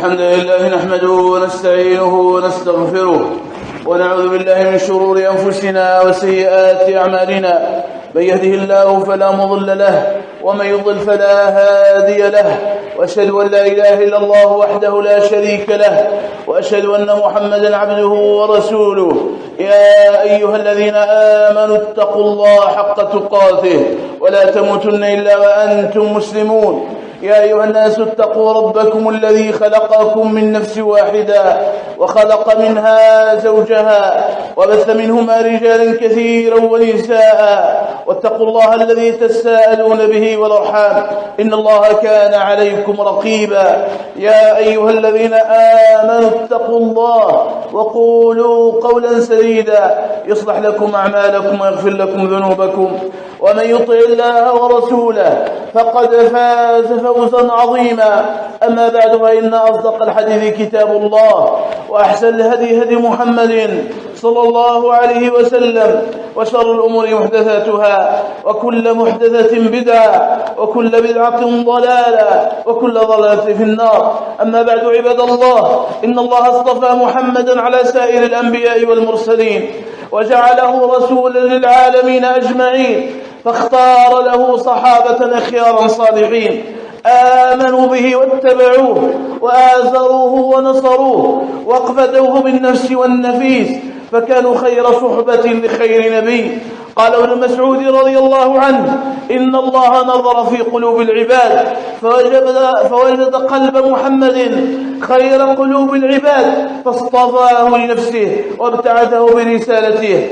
الحمد لله نحمده ونستعينه ونستغفره ونعوذ بالله من شرور أنفسنا وسيئات أعمالنا. من يهده الله فلا مضل له ومن يضل فلا هادي له، وأشهد أن لا إله إلا الله وحده لا شريك له، وأشهد أن محمدا عبده ورسوله. يا أيها الذين آمنوا اتقوا الله حق تقاته ولا تموتن إلا وأنتم مسلمون. يا أيها الناس اتقوا ربكم الذي خلقكم من نفس واحدة وخلق منها زوجها وبث منهما رجالا كثيرا ونساء، واتقوا الله الذي تساءلون به والأرحام إن الله كان عليكم رقيبا. يا أيها الذين آمنوا اتقوا الله وقولوا قولا سديدا يصلح لكم أعمالكم ويغفر لكم ذنوبكم، ومن يطع الله ورسوله فقد فاز فوزا عظيما. أما بعد، فإن أصدق الحديث كتاب الله، وأحسن الهدي هدي محمد صلى الله عليه وسلم، وشر الأمور محدثاتها، وكل محدثة بدعة، وكل بدعة ضلالة، وكل ضلالة في النار. أما بعد، عباد الله، إن الله اصطفى محمدا على سائر الأنبياء والمرسلين وجعله رسولا للعالمين أجمعين، فاختار له صحابة أخيارا صالحين آمنوا به واتبعوه وآزروه ونصروه واقفدوه بالنفس والنفيس، فكانوا خير صحبة لخير نبي. قال ابن مسعود رضي الله عنه: إن الله نظر في قلوب العباد فوجد قلب محمد خير قلوب العباد فاصطفاه لنفسه وابتعثه برسالته.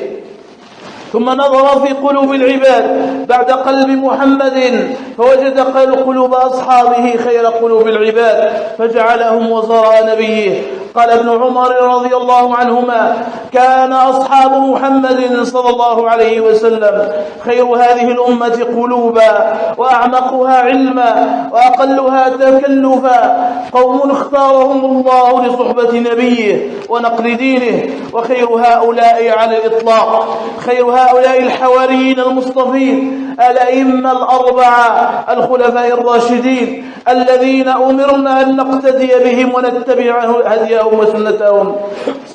ثم نظر في قلوب العباد بعد قلب محمد فوجد قلوب أصحابه خير قلوب العباد فجعلهم وزراء نبيه. قال ابن عمر رضي الله عنهما: كان أصحاب محمد صلى الله عليه وسلم خير هذه الأمة قلوبا وأعمقها علما وأقلها تكلفا، قوم اختارهم الله لصحبة نبيه ونقل دينه. وخير هؤلاء على الإطلاق خير هؤلاء الحواريين المصطفين الأئمة الأربعة الخلفاء الراشدين الذين أمرنا أن نقتدي بهم ونتبع هديهم وسنتهم.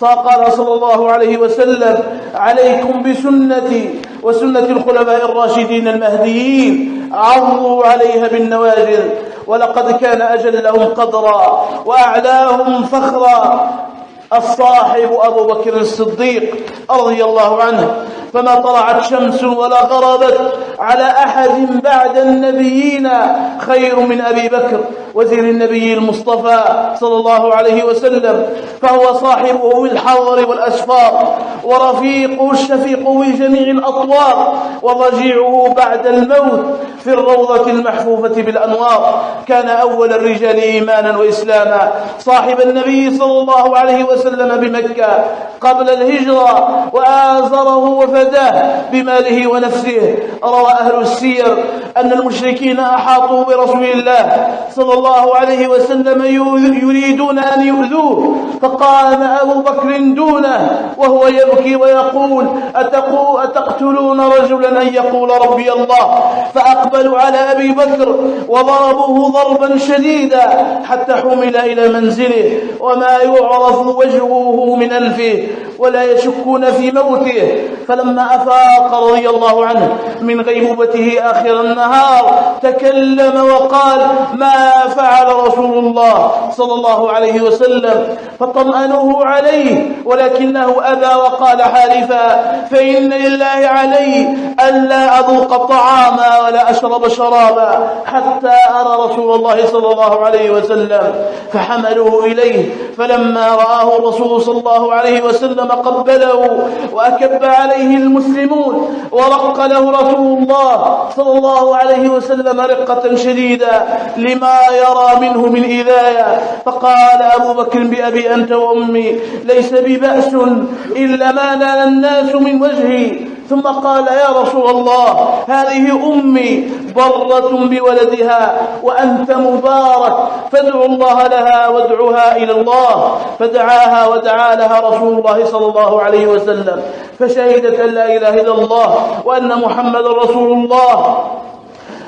قال صلى الله عليه وسلم: عليكم بسنتي وسنة الخلفاء الراشدين المهديين، عضوا عليها بالنواجذ. ولقد كان أجلهم قدرا وأعلاهم فخرا الصاحب أبو بكر الصديق رضي الله عنه، فما طلعت شمس ولا غربت على أحد بعد النبيين خير من أبي بكر وزير النبي المصطفى صلى الله عليه وسلم، فهو صاحبه بالحضر والأسفار ورفيقه الشفيق بجميع الأطوار وضجيعه بعد الموت في الروضة المحفوفة بالأنوار. كان أول الرجال إيمانا وإسلاما، صاحب النبي صلى الله عليه وسلم بمكة قبل الهجرة وآزره وفداه بماله ونفسه. روى أهل السير أن المشركين أحاطوا برسول الله صلى الله عليه وسلم يريدون أن يؤذوه، فقام أبو بكر دونه وهو يبكي ويقول: أتقتلون رجلا أن يقول ربي الله؟ فأقبلوا على أبي بكر وضربوه ضربا شديدا حتى حمل إلى منزله وما يعرف وجهه من أنفه ولا يشكون في موته. فلما أفاق رضي الله عنه من غيبوبته آخر النهار تكلم وقال: ما فعل رسول الله صلى الله عليه وسلم؟ فطمأنوه عليه ولكنه أبى وقال حالفا: فإن لله علي ألا أذوق طعاما ولا أشرب شرابا حتى أرى رسول الله صلى الله عليه وسلم. فحملوه إليه، فلما رآه الرسول صلى الله عليه وسلم قبله وأكب عليه المسلمون ورق له رسول الله صلى الله عليه وسلم رقة شديدة لما يرى منه من إذاية. فقال أبو بكر: بأبي أنت وأمي، ليس ببأس إلا ما نال الناس من وجهي. ثم قال: يا رسول الله، هذه أمي برة بولدها وأنت مبارك، فادعوا الله لها وادعوها إلى الله. فدعاها ودعا لها رسول الله صلى الله عليه وسلم، فشهدت أن لا إله إلا الله وأن محمد رسول الله.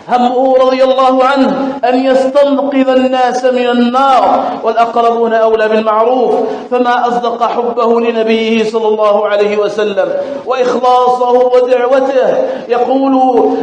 همه رضي الله عنه أن يستنقذ الناس من النار، والأقربون أولى بالمعروف، فما أصدق حبه لنبيه صلى الله عليه وسلم وإخلاصه ودعوته.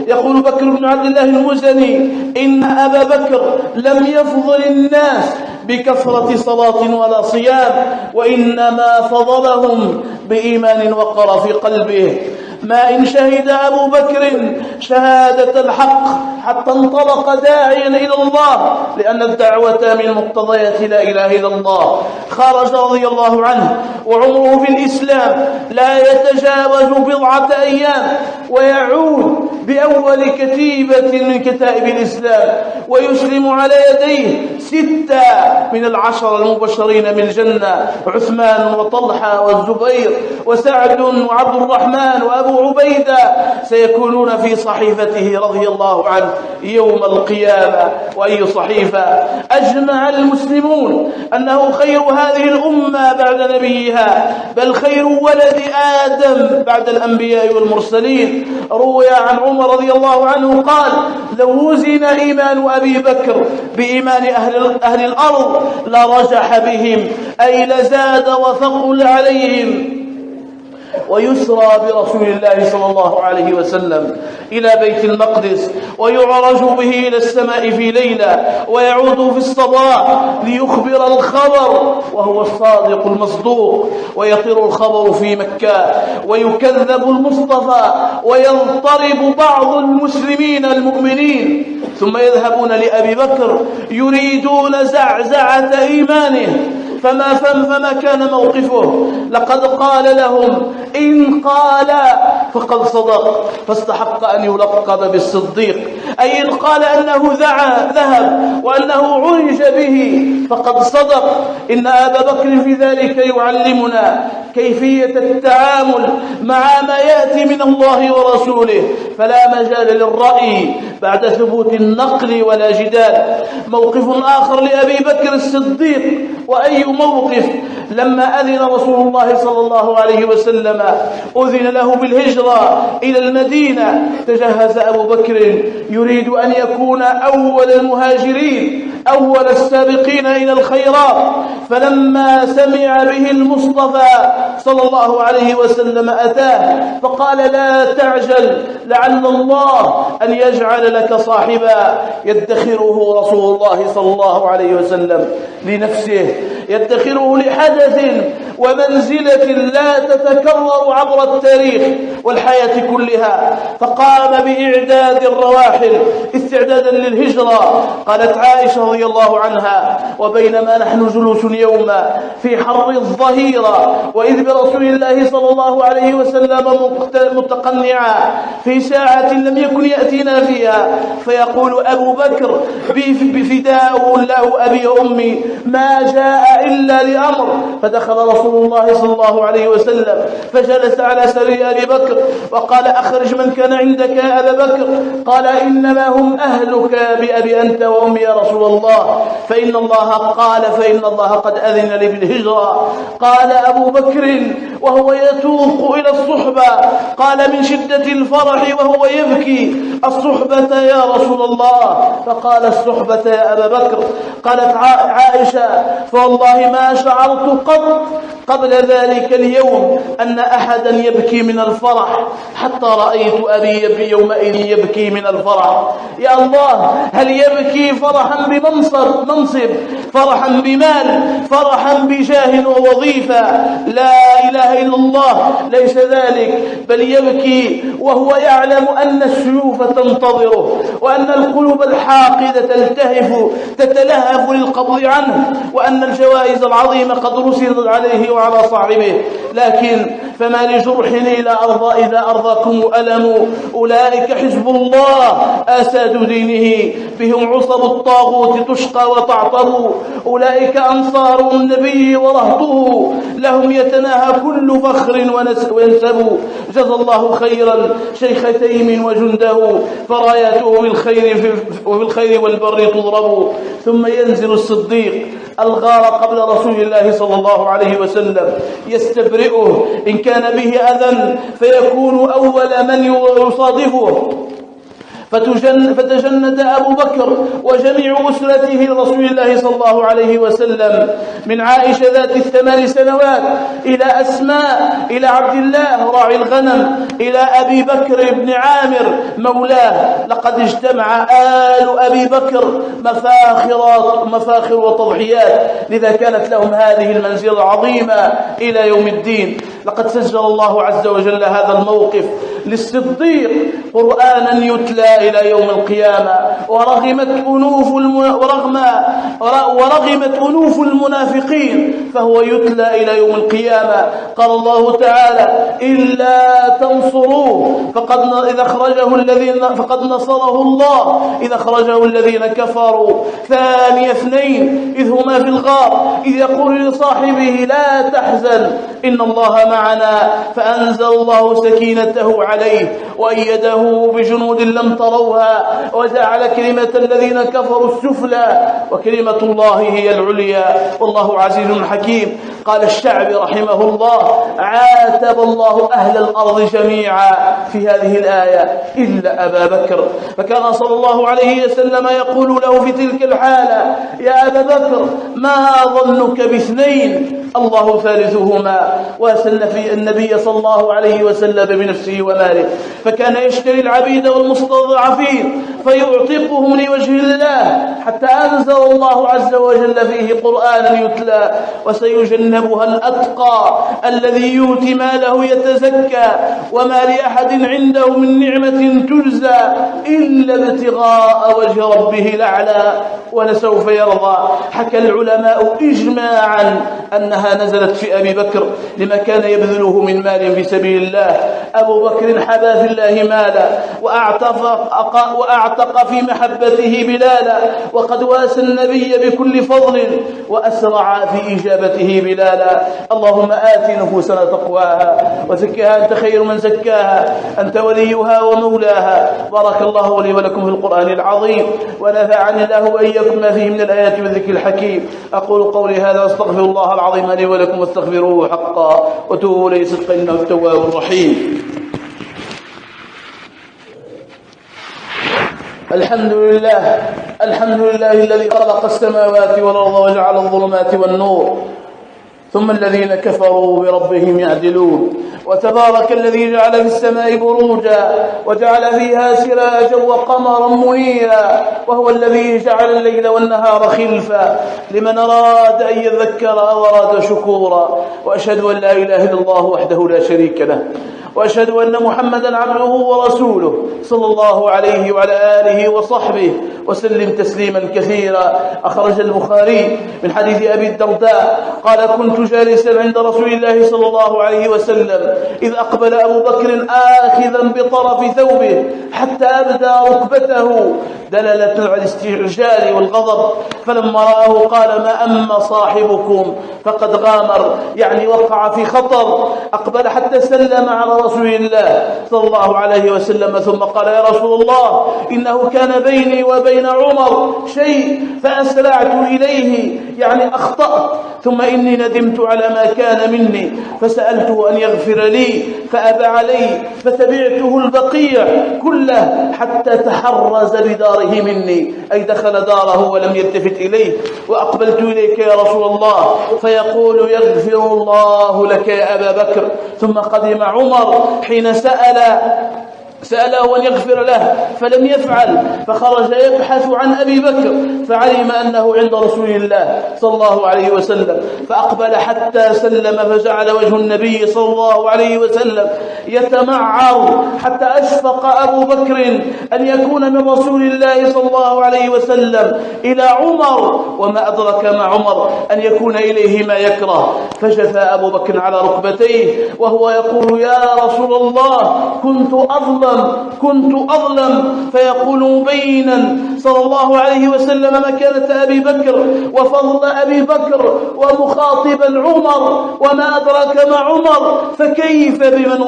يقول بكر بن عبد الله المزني: إن أبا بكر لم يفضل الناس بكثرة صلاة ولا صيام، وإنما فضلهم بإيمان وقر في قلبه. ما إن شهد أبو بكر شهادة الحق حتى انطلق داعيا إلى الله، لأن الدعوة من مقتضيات لا إله إلا الله. خرج رضي الله عنه وعمره في الإسلام لا يتجاوز بضعة أيام، ويعود بأول كتيبة من كتائب الإسلام، ويسلم على يديه 6 من ال10 المبشرين بالجنة: عثمان وطلحة والزبير وسعد وعبد الرحمن وأبو عبيدة، سيكونون في صحيفته رضي الله عنه يوم القيامة. وأي صحيفة! أجمع المسلمون أنه خير هذه الأمة بعد نبيها، بل خير ولد آدم بعد الأنبياء والمرسلين. روي عن عمر رضي الله عنه قال: لو وزن إيمان أبي بكر بإيمان أهل الأرض لرجح بهم، أي لزاد وثقل عليهم. ويسرى برسول الله صلى الله عليه وسلم إلى بيت المقدس، ويعرج به إلى السماء في ليلة، ويعود في الصباح ليخبر الخبر وهو الصادق المصدوق، ويطير الخبر في مكة، ويكذب المصطفى، ويضطرب بعض المسلمين المؤمنين، ثم يذهبون لأبي بكر يريدون زعزعة إيمانه، فما كان موقفه. لقد قال لهم: إن قال فقد صدق، فاستحق أن يلقب بالصديق، أي إن قال أنه ذهب وأنه عرج به فقد صدق. إن أبا بكر في ذلك يعلمنا كيفية التعامل مع ما يأتي من الله ورسوله، فلا مجال للرأي بعد ثبوت النقل ولا جدال. موقف آخر لأبي بكر الصديق، وأي موقف! لما أذن رسول الله صلى الله عليه وسلم أذن له بالهجرة إلى المدينة، تجهز أبو بكر يريد أن يكون أول المهاجرين، أول السابقين إلى الخيرات. فلما سمع به المصطفى صلى الله عليه وسلم أتاه فقال: لا تعجل، لعل الله أن يجعل لك صاحبا يدخره رسول الله صلى الله عليه وسلم لنفسه، يدخره لحدث ومنزلة لا تتكرر عبر التاريخ والحياة كلها. فقام بإعداد الرواحل استعدادا للهجرة. قالت عائشة رضي الله عنها: وبينما نحن جلوس يوما في حر الظهيرة، وإذ برسول الله صلى الله عليه وسلم متقنعا في ساعة لم يكن يأتينا فيها، فيقول أبو بكر: بفداء له أبي وأمي، ما جاء إلا لأمر. فدخل رسول الله صلى الله عليه وسلم فجلس على سرير أبي بكر وقال: أخرج من كان عندك يا أبا بكر. قال: إنما هم أهلك بأبي أنت وأمي يا رسول الله، فإن الله قد أذن لي بالهجرة. قال أبو بكر وهو يتوق إلى الصحبة: قال من شدة الفرح وهو يبكي: الصحبة يا رسول الله. فقال: الصحبة يا أبا بكر. قالت عائشة: فوالله ما شعرت قط قبل ذلك اليوم أن أحدا يبكي من الفرح حتى رأيت أبي يومئذ يبكي من الفرح. يا الله، هل يبكي فرحا بمنصب، فرحا بمال، فرحا بجاه ووظيفة؟ لا إله إلا الله، ليس ذلك، بل يبكي وهو يعلم أن السيوف تنتظره، وأن القلوب الحاقدة تتلهف للقبض عنه، وأن الجوائز العظيمة قد رسلت عليه وعلى صاحبه. لكن فما لجرح إذا أرضاكم ألم، أولئك حزب الله أساد دينه، بهم عصب الطاغوت تشقى وتعطب، أولئك أنصار النبي ورهطه، لهم يتناهى كل فخر وينسب. جزى الله خيرا شيخ تيم وجنده، فراياته بالخير والبر تضرب. ثم ينزل الصديق الغار قبل رسول الله صلى الله عليه وسلم يستبرئه إن كان به أذى، فيكون أول من يصادفه، فتجند أبو بكر وجميع أسرته لرسول الله صلى الله عليه وسلم، من عائشة ذات ال8 سنوات إلى أسماء، إلى عبد الله راعي الغنم، إلى أبي بكر بن عامر مولاه. لقد اجتمع آل أبي بكر مفاخر وتضحيات، لذا كانت لهم هذه المنزلة العظيمة إلى يوم الدين. لقد سجل الله عز وجل هذا الموقف للصديق قرآنا يتلى إلى يوم القيامة، ورغمت أنوف المنافقين فهو يتلى إلى يوم القيامة. قال الله تعالى: إلا تنصروه فقد نصره الله إذ أخرجه الذين كفروا ثاني اثنين إذ هما في الغار إذ يقول لصاحبه لا تحزن إن الله معنا، فأنزل الله سكينته عليه وأيده بجنود لم تروها وجعل كلمة الذين كفروا السفلى وكلمة الله هي العليا والله عزيز حكيم. قال الشعبي رحمه الله: عاتب الله أهل الأرض جميعا في هذه الآية إلا أبا بكر، فكان صلى الله عليه وسلم يقول له في تلك الحالة: يا أبا بكر ما ظنك باثنين الله ثالثهما. وسن في النبي صلى الله عليه وسلم بنفسه وماله، فكان يشتري العبيد والمستضعفين فيعتقهم لوجه الله، حتى أنزل الله عز وجل فيه قرآنا يتلى: وسيجنبها الأتقى الذي يؤتي ماله يتزكى وما لأحد عنده من نعمة تجزى إلا ابتغاء وجه ربه الأعلى ولسوف يرضى. حكى العلماء إجماعا أنها نزلت في أبي بكر لما كان يبذله من مال في سبيل الله. أبو بكر حبى في الله مالا وأعتق في محبته بلالا، وقد واسى النبي بكل فضل وأسرع في إجابته بلالا. اللهم آت نفوسنا تقواها وزكها أنت خير من زكاها أنت وليها ومولاها. بارك الله لي ولكم في القرآن العظيم، ونفعني الله وإياكم ما فيه من الآيات والذكر الحكيم. أقول قولي هذا واستغفر الله العظيم لي ولكم واستغفروه حقا وتوبوا إليه صدقا إنه التواب الرحيم. الحمد لله الذي خلق السماوات والأرض وجعل الظلمات والنور، ثم الذين كفروا بربهم يعدلون. وتبارك الذي جعل في السماء بروجا وجعل فيها سراجا وقمرا منيرا، وهو الذي جعل الليل والنهار خلفا لمن أراد أن يذكر أو أراد شكورا. وأشهد أن لا إله إلا الله وحده لا شريك له، وأشهد أن محمدا عبده ورسوله صلى الله عليه وعلى آله وصحبه وسلم تسليما كثيرا. أخرج البخاري من حديث أبي الدرداء قال: كنت جالسا عند رسول الله صلى الله عليه وسلم إذ أقبل أبو بكر آخذا بطرف ثوبه حتى أبدى ركبته دلالة على الاستعجال والغضب، فلما رآه قال: ما أما صاحبكم فقد غامر، يعني وقع في خطر. أقبل حتى سلم على رسول الله صلى الله عليه وسلم، ثم قال: يا رسول الله إنه كان بيني وبين عمر شيء فأسرعت إليه، يعني أخطأت، ثم إني ندمت على ما كان مني فسألته أن يغفر لي فأبى علي، فتبعته البقيع كله حتى تحرز بداره مني، أي دخل داره ولم يلتفت إليه. وأقبلت إليك يا رسول الله فيقول: يغفر الله لك يا أبا بكر. ثم قدم عمر حين سأله أن يغفر له فلم يفعل، فخرج يبحث عن أبي بكر فعلم أنه عند رسول الله صلى الله عليه وسلم، فأقبل حتى سلم، فجعل وجه النبي صلى الله عليه وسلم يتمعر حتى أشفق أبو بكر أن يكون من رسول الله صلى الله عليه وسلم إلى عمر، وما أدرك مع عمر أن يكون إليه ما يكره، فجثى أبو بكر على ركبتيه وهو يقول: يا رسول الله كنت أظلم، فيقول مبينا صلى الله عليه وسلم مكانة أبي بكر وفضل أبي بكر ومخاطبا عمر، وما أدرك مع عمر، فكيف بمن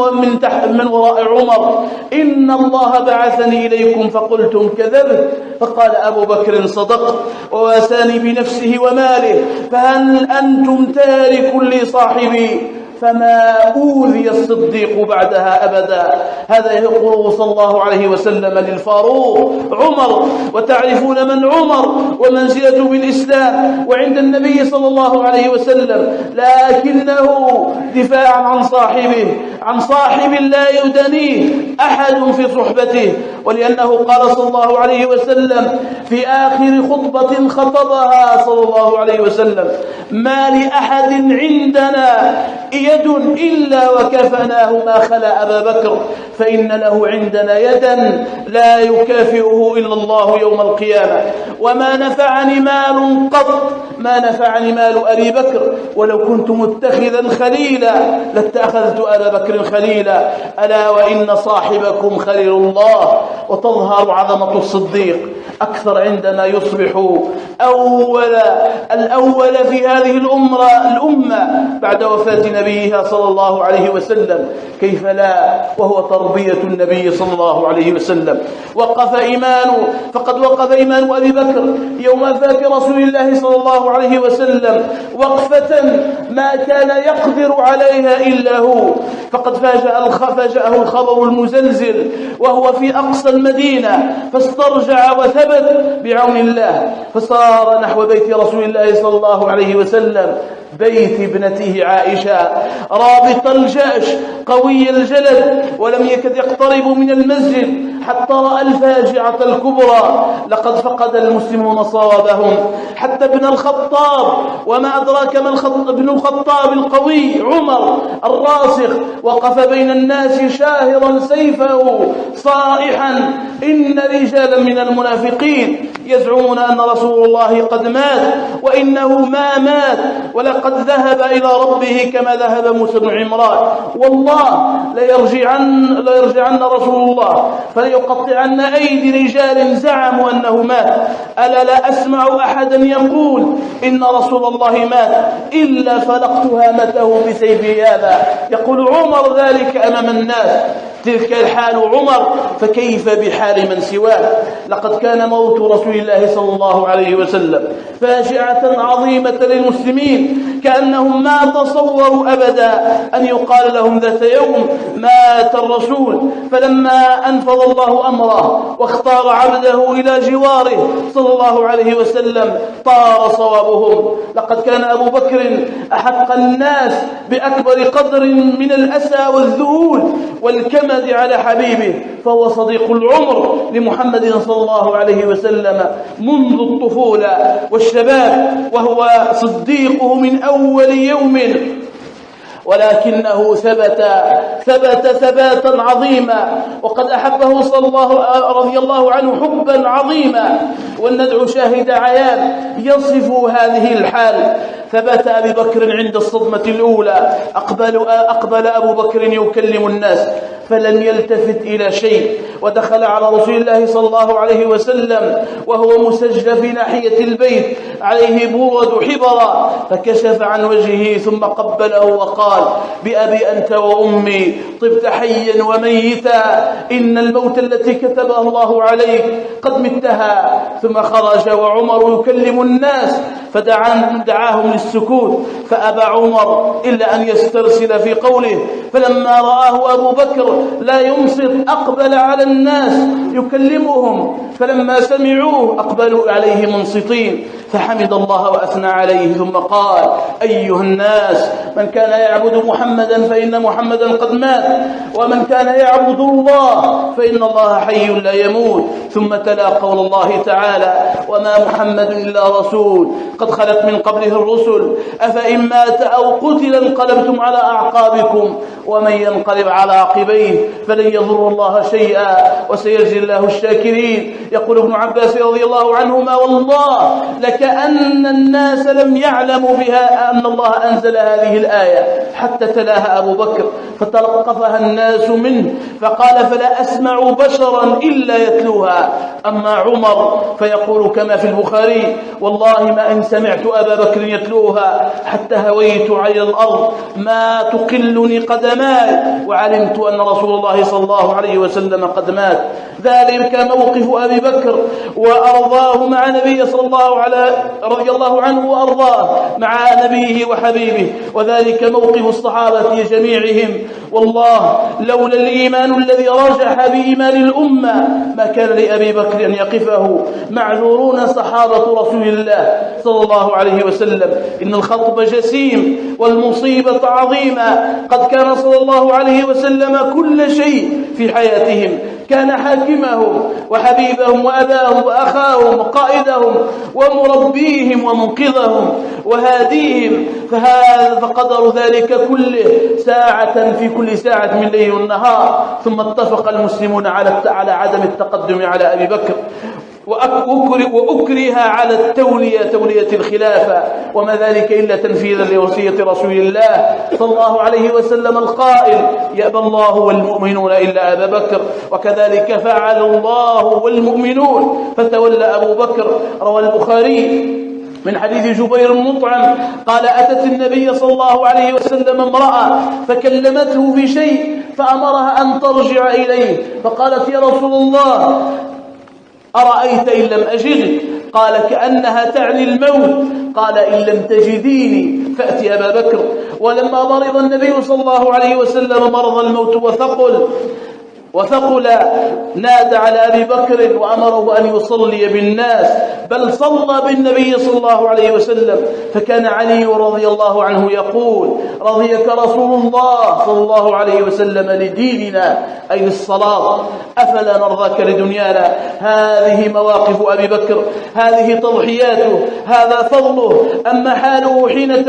من وراء عمر؟ إن الله بعثني إليكم فقلتم كذبت. فقال أبو بكر: صدقت، وواساني بنفسه وماله، فهل أنتم تارك لي صاحبي؟ فما أوذي الصديق بعدها أبدا. هذا يقول صلى الله عليه وسلم للفاروق عمر. وتعرفون من عمر ومنزلته بالإسلام وعند النبي صلى الله عليه وسلم، لكنه دفاعا عن صاحب لا يدنيه أحد في صحبته، ولأنه قال صلى الله عليه وسلم في آخر خطبة خطبها صلى الله عليه وسلم: ما لأحد عندنا يد إلا وكفناه ما خلا أبا بكر، فإن له عندنا يدا لا يكافئه إلا الله يوم القيامة. وما نفعني مال قط، ما نفعني مال أبي بكر، ولو كنت متخذا خليلا لاتخذت أبا بكر خليلا، ألا وإن صاحبكم خليل الله. وتظهر عظمة الصديق أكثر عندما يصبح الأول في هذه الأمة بعد وفاة نبيها صلى الله عليه وسلم، كيف لا وهو تربية النبي صلى الله عليه وسلم. فقد وقف إيمان أبي بكر يوم وفاة رسول الله صلى الله عليه وسلم وقفة ما كان يقدر عليها إلا هو. فقد فاجأه الخبر المزلزل وهو في أقصى المدينة، فاسترجع وثبت بعون الله، فصار نحو بيت رسول الله صلى الله عليه وسلم، بيت ابنته عائشة، رابط الجأش قوي الجلد، ولم يكد يقترب من المسجد حتى رأى الفاجعة الكبرى. لقد فقد المسلمون صوابهم، حتى ابن الخطاب، وما أدراك ما ابن الخطاب القوي عمر الراسخ، وقف بين الناس شاهرا سيفه صائحا: إن رجالا من المنافقين يزعمون أن رسول الله قد مات، وإنه ما مات، ولقد ذهب إلى ربه كما ذهب موسى بن عمران. والله ليرجعن رسول الله فليقطعن أيدي رجال زعموا أنه مات. ألا لا أسمع أحدا يقول إن رسول الله مات إلا فلقت هامته بسيفي هذا. يقول عمر ذلك أمام الناس. تلك الحال عمر، فكيف بحال من سواه؟ لقد كان موت رسول الله صلى الله عليه وسلم فاجعة عظيمة للمسلمين، كأنهم ما تصوروا أبدا أن يقال لهم ذات يوم مات الرسول. فلما أنفذ الله أمره واختار عبده إلى جواره صلى الله عليه وسلم طار صوابهم. لقد كان أبو بكر أحق الناس بأكبر قدر من الأسى والذهول والكمد على حبيبه، فهو صديق العمر لمحمد صلى الله عليه وسلم منذ الطفولة والشباب، وهو صديقه من أول يوم، ولكنه ثبت ثباتا عظيما، وقد أحبه صلى الله رضي الله عنه حبا عظيما. والندع شاهد عيان يصف هذه الحال. ثبت أبي بكر عند الصدمة الأولى، أقبل أبو بكر يكلم الناس فلم يلتفت إلى شيء، ودخل على رسول الله صلى الله عليه وسلم وهو مسجى في ناحية البيت عليه برد حبرا، فكشف عن وجهه ثم قبله وقال: بأبي أنت وأمي طبت حيا وميتا، إن الموت التي كتبها الله عليك قد متها. ثم خرج وعمر يكلم الناس فدعاهم للسكوت، فأبى عمر إلا أن يسترسل في قوله. فلما رآه أبو بكر لا ينصت أقبل على الناس يكلمهم، فلما سمعوه أقبلوا عليه منصتين، فحمد الله وأثنى عليه ثم قال: أيها الناس، من كان يعبد محمدا فإن محمدا قد مات، ومن كان يعبد الله فإن الله حي لا يموت. ثم تلا قول الله تعالى: وما محمد إلا رسول قد خلت من قبله الرسل أفإن مات أو قتل انقلبتم على أعقابكم ومن ينقلب على عقبيه فلن يضر الله شيئا وسيجزي الله الشاكرين. يقول ابن عباس رضي الله عنهما: والله لكأن الناس لم يعلموا بها أن الله أنزل هذه الآية حتى تلاها أبو بكر، فتلقفها الناس منه، فقال: فلا أسمع بشرا إلا يتلوها. يتلوها. أما عمر فيقول كما في البخاري: والله ما إن سمعت أبا بكر يتلوها حتى هويت على الأرض ما تقلني قدماي، وعلمت أن رسول الله صلى الله عليه وسلم قد مات. ذلك موقف أبي بكر وأرضاه مع نبي صلى الله عليه رضي الله عنه وأرضاه مع نبيه وحبيبه، وذلك موقف الصحابة جميعهم. والله لولا الإيمان الذي رجح بإيمان الأمة ما كان لأبي بكر أن يقفه. معذورون صحابة رسول الله صلى الله عليه وسلم، إن الخطب جسيم والمصيبة عظيمة. قد كان صلى الله عليه وسلم كل شيء في حياتهم، كان حاكمهم وحبيبهم وأباهم وأخاهم وقائدهم ومربيهم ومنقذهم وهاديهم، فقدر ذلك كله ساعة في كل ساعة من ليل والنهار. ثم اتفق المسلمون على عدم التقدم على أبي بكر، وأكره على تولية الخلافة، وما ذلك إلا تنفيذا لوصية رسول الله صلى الله عليه وسلم القائل: يأبى الله والمؤمنون إلا أبا بكر. وكذلك فعل الله والمؤمنون فتولى أبو بكر. روى البخاري من حديث جبير المطعم قال: أتت النبي صلى الله عليه وسلم امرأة فكلمته في شيء فأمرها أن ترجع إليه، فقالت: يا رسول الله أرأيت إن لم أجدك؟ قال: كأنها تعني الموت. قال: إن لم تجديني فأت أبا بكر. ولما مرض النبي صلى الله عليه وسلم مرض الموت وثقل نادى على أبي بكر وأمره أن يصلي بالناس، بل صلى بالنبي صلى الله عليه وسلم. فكان علي رضي الله عنه يقول: رضيك رسول الله صلى الله عليه وسلم لديننا أي للصلاة، أفلا نرضاك لدنيانا؟ هذه مواقف أبي بكر، هذه تضحياته، هذا فضله. أما حاله حين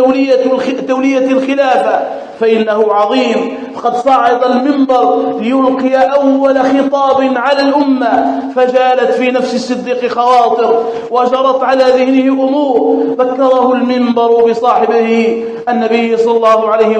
تولية الخلافة فإنه عظيم. فقد صعد المنبر ليلقي أول خطاب على الأمة، فجالت في نفس الصديق خواطر وجرت على ذهنه أمور. ذكره المنبر بصاحبه النبي صلى الله عليه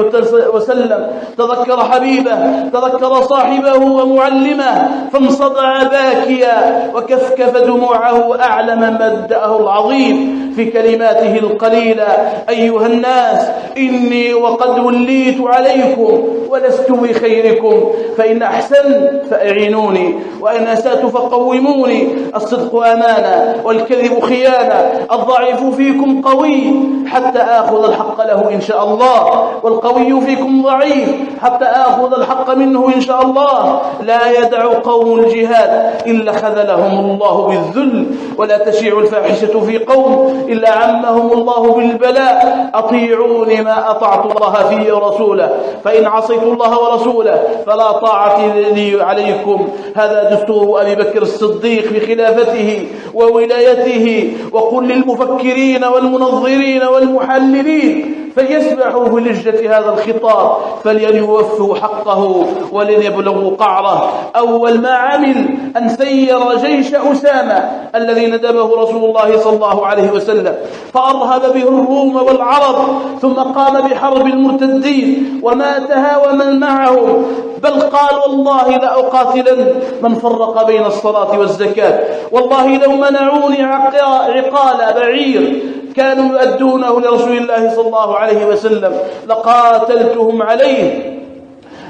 وسلم، تذكر حبيبه، تذكر صاحبه ومعلمه، فانصدع باكيا وكفكف دموعه أعلم مبدأه العظيم في كلماته القليلة: أيها الناس إني وقد وليت عليكم ولست بخيركم، فإن أحسنت فأعينوني وإن أسأت فقوموني. الصدق أمانة والكذب خيانة، الضعيف فيكم قوي حتى آخذ الحق له إن شاء الله، والقوي فيكم ضعيف حتى آخذ الحق منه إن شاء الله. لا يدع قوم الجهاد إلا خذلهم الله بالذل، ولا تشيع الفاحشة في قوم إلا عمهم الله بالبلاء. أطيعوني ما أطعت الله فيه ورسوله، فإن عصيت الله ورسوله فلا طاعة لي عليكم. هذا دستور أبي بكر الصديق في خلافته وولايته. وقل للمفكرين والمنظرين والمحللين فليسبحوا بلجة هذا الخطاب، فليوفوا حقه وليبلغوا قعره. أول ما عمل أن سير جيش أسامة الذي ندبه رسول الله صلى الله عليه وسلم، فأرهب به الروم والعرب، ثم قام بحرب المرتدين وماتها ومن معهم، بل قال: والله لأقاتلن من فرق بين الصلاة والزكاة، والله لو منعوني عقال بعير كانوا يؤدونه لرسول الله صلى الله عليه وسلم لقاتلتهم عليه.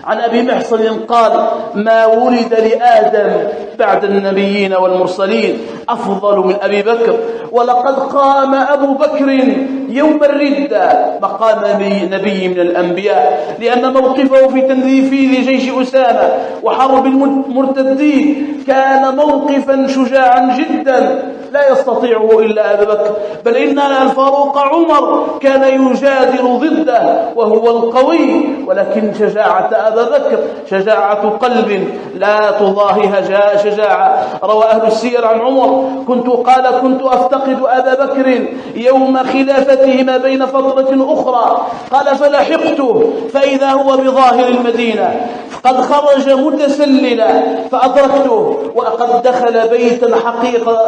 عن أبي محصن قال: ما ولد لآدم بعد النبيين والمرسلين أفضل من أبي بكر، ولقد قام أبو بكر يوم الردة مقام نبي من الأنبياء، لأن موقفه في تنفيذ جيش أسامة وحرب المرتدين كان موقفا شجاعا جدا لا يستطيعه إلا أبو بكر، بل إن الفاروق عمر كان يجادل ضده وهو القوي، ولكن شجاعة أبا بكر شجاعة قلب لا تضاهيها شجاعة. روى أهل السير عن عمر: كنت أفتقد أبا بكر يوم خلافته ما بين فترة أخرى، قال فلحقته فإذا هو بظاهر المدينة قد خرج متسللا فأدركته وقد دخل بيتا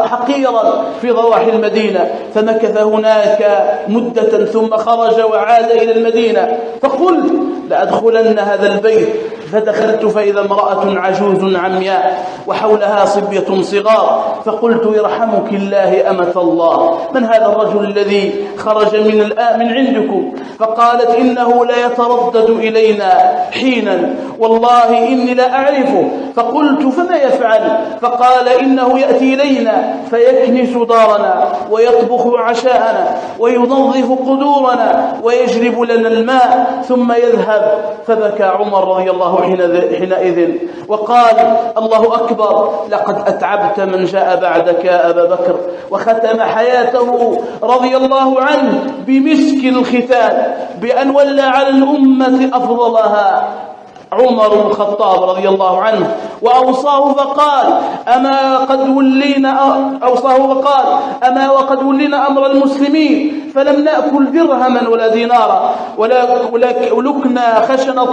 حقيرا في ضواحي المدينة، فمكث هناك مدة ثم خرج وعاد إلى المدينة. فقلت لأدخلن هذا البيت، فدخلت فإذا امرأة عجوز عمياء وحولها صبية صغار، فقلت يرحمك الله أمة الله، من هذا الرجل الذي خرج من عندكم؟ فقالت إنه لا يتردد إلينا حينا والله إني لا أعرفه. فقلت فما يفعل؟ فقال إنه يأتي إلينا فيكنس دارنا ويطبخ عشاءنا وينظف قدورنا ويجلب لنا الماء ثم يذهب. فبكى عمر رضي الله حينئذ وقال الله أكبر، لقد أتعبت من جاء بعدك يا أبا بكر. وختم حياته رضي الله عنه بمسك الختان بأن ولى على الأمة أفضلها عمر بن الخطاب رضي الله عنه، وأوصاه فقال أما وقد ولينا أمر المسلمين فلم نأكل درهما ولا دينارا ولكنا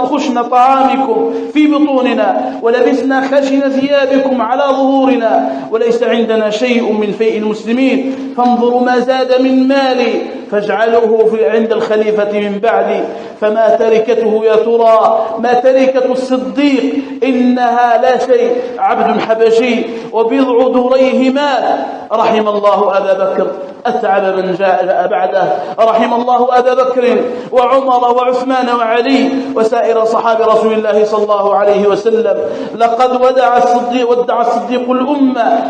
خشن طعامكم في بطوننا ولبسنا خشن ثيابكم على ظهورنا وليس عندنا شيء من فيء المسلمين، فانظروا ما زاد من مالي فاجعلوه عند الخليفة من بعدي. فما تركته يا ترى؟ ما تركة الصديق إنها لا شيء، عبد حبشي وبضع دريه مات. رحم الله أبا بكر، أتعب من جاء بعده. رحم الله أبا بكر وعمر وعثمان وعلي وسائر صحابة رسول الله صلى الله عليه وسلم. لقد ودع الصديق الأمة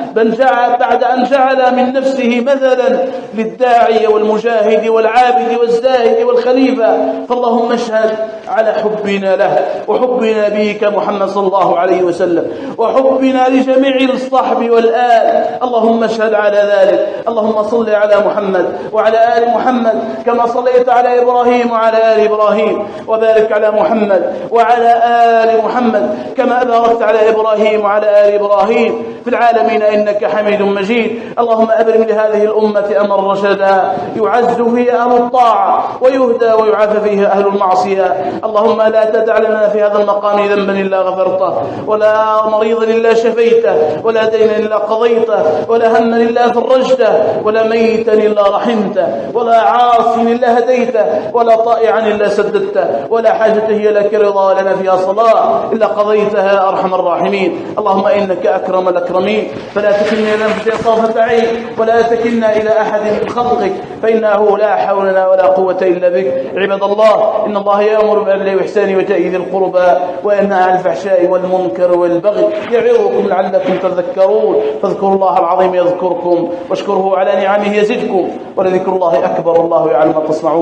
بعد أن جعل من نفسه مثلا للداعي والمجاهد والعابد والزاهد والخليفة. فاللهم اشهد على حبنا له وحبنا بك محمد صلى الله عليه وسلم وحبنا لجميع الصحب والآل. اللهم اشهد على ذلك. اللهم صل على محمد وعلى آل محمد كما صليت على إبراهيم وعلى آل إبراهيم، وبارك على محمد وعلى آل محمد كما باركت على إبراهيم وعلى آل إبراهيم في العالمين إنك حميد مجيد. اللهم أبرم لهذه الأمة أمر رشدا يعز فيه أهل الطاعة ويهدى ويعافى فيه أهل المعصية. اللهم لا تدع لنا في هذا المقام ذنبا إلا غفرته، ولا مريضا إلا شفيته، ولا دينا إلا قضيته، ولا هما إلا فرجته، ولا ميتا إلا رحمته، ولا عاص إلا هديته، ولا طائعا إلا سددته، ولا حاجة هي لك رضا لنا فيها صلاة إلا قضيتها يا أرحم الراحمين. اللهم إنك أكرم الأكرمين، فلا تكلنا إلى أنفسنا طرفة عين ولا تكلنا إلى أحد من خلقك، فإنه لا حول لنا ولا قوة إلا بك. عباد الله، إن الله يأمر بالعدل والإحسان وإيتاء ذي القربى وينهى عن الفحشاء والمنكر والبغي يعظكم لعلكم تذكرون. فاذكروا الله العظيم يذكركم واشكروه على نعمه يزدكم، ولذكر الله أكبر، الله يعلم ما تصنعون.